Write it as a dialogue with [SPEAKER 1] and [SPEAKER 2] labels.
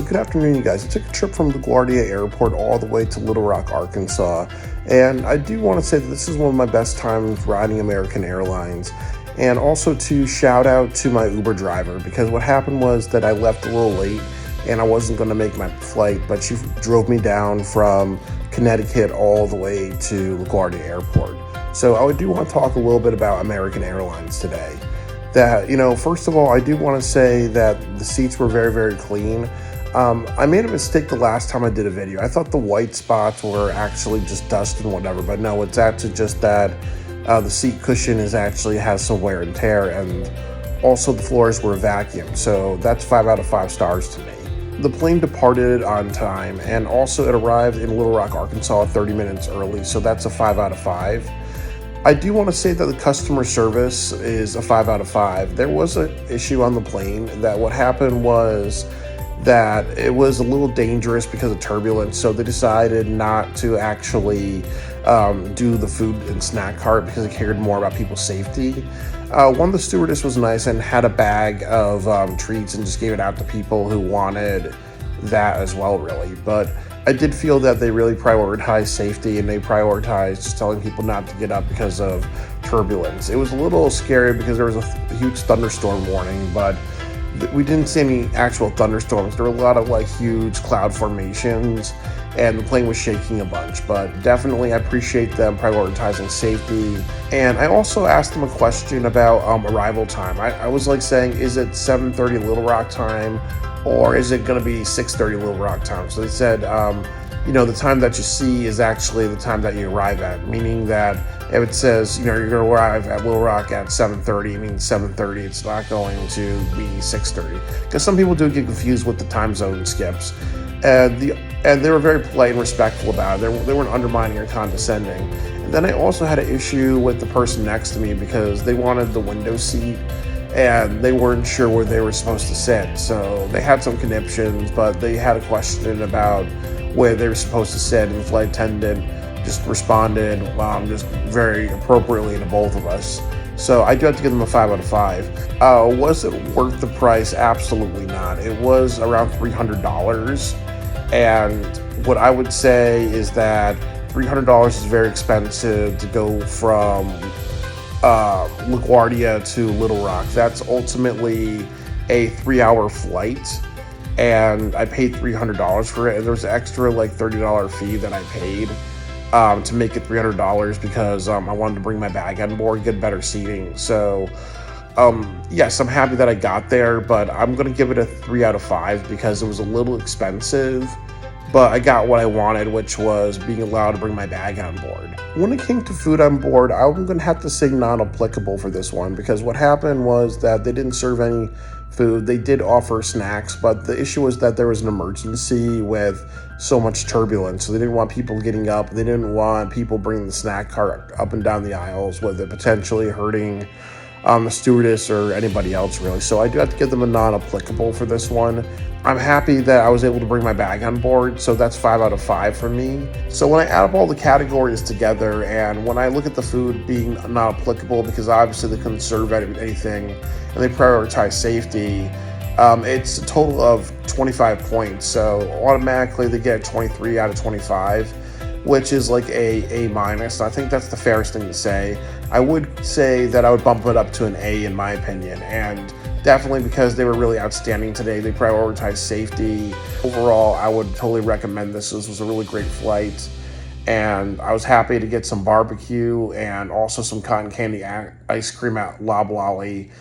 [SPEAKER 1] good afternoon, you guys. I took a trip from LaGuardia Airport all the way to Little Rock, Arkansas, and I do want to say that this is one of my best times riding American Airlines, and also to shout out to my Uber driver, because what happened was that I left a little late and I wasn't going to make my flight, but she drove me down from Connecticut all the way to LaGuardia Airport. So I do want to talk a little bit about American Airlines today. First of all, I do want to say that the seats were very, very clean. I made a mistake the last time I did a video. I thought the white spots were actually just dust and whatever, but no, it's actually just that the seat cushion has some wear and tear, and also the floors were vacuumed. So that's 5 out of 5 stars to me. The plane departed on time, and also it arrived in Little Rock, Arkansas 30 minutes early, so that's a 5 out of 5. I do want to say that the customer service is a 5 out of 5. There was an issue on the plane that what happened was that it was a little dangerous because of turbulence, so they decided not to actually do the food and snack cart because it cared more about people's safety. One of the stewardess was nice and had a bag of treats and just gave it out to people who wanted that as well, really. But I did feel that they really prioritized safety, and they prioritized just telling people not to get up because of turbulence. It was a little scary because there was a huge thunderstorm warning, but we didn't see any actual thunderstorms. There were a lot of huge cloud formations, and the plane was shaking a bunch. But definitely I appreciate them prioritizing safety. And I also asked them a question about arrival time. I was saying, is it 7:30 Little Rock time, or is it going to be 6:30 Little Rock time? So they said, the time that you see is actually the time that you arrive at, meaning that if it says, you're going to arrive at Little Rock at 7:30, it means 7:30. It's not going to be 6:30. Because some people do get confused with the time zone skips. And they were very polite and respectful about it. They weren't undermining or condescending. And then I also had an issue with the person next to me because they wanted the window seat, and they weren't sure where they were supposed to sit. So they had some conniptions, but they had a question about where they were supposed to sit, and the flight attendant just responded just very appropriately to both of us. So I do have to give them a 5 out of 5. Was it worth the price? Absolutely not. It was around $300, and what I would say is that $300 is very expensive to go from LaGuardia to Little Rock. That's ultimately a 3-hour flight, and I paid $300 for it, and there was an extra $30 fee that I paid to make it $300 because I wanted to bring my bag on board, get better seating. So yes, I'm happy that I got there, but I'm going to give it a 3 out of 5 because it was a little expensive, but I got what I wanted, which was being allowed to bring my bag on board. When it came to food on board, I'm going to have to say non-applicable for this one, because what happened was that they didn't serve any food. They did offer snacks, but the issue was that there was an emergency with so much turbulence, so they didn't want people getting up. They didn't want people bringing the snack cart up and down the aisles with it potentially hurting the stewardess or anybody else, really. So I do have to give them a non-applicable for this one. I'm happy that I was able to bring my bag on board, so that's 5 out of 5 for me. So when I add up all the categories together, and when I look at the food being not applicable because obviously they couldn't serve anything and they prioritize safety, it's a total of 25 points. So automatically they get 23 out of 25, which is A minus. I think that's the fairest thing to say. I would say that I would bump it up to an A in my opinion, and definitely because they were really outstanding today. They prioritized safety. Overall, I would totally recommend this. This was a really great flight, and I was happy to get some barbecue and also some cotton candy ice cream at Loblolly.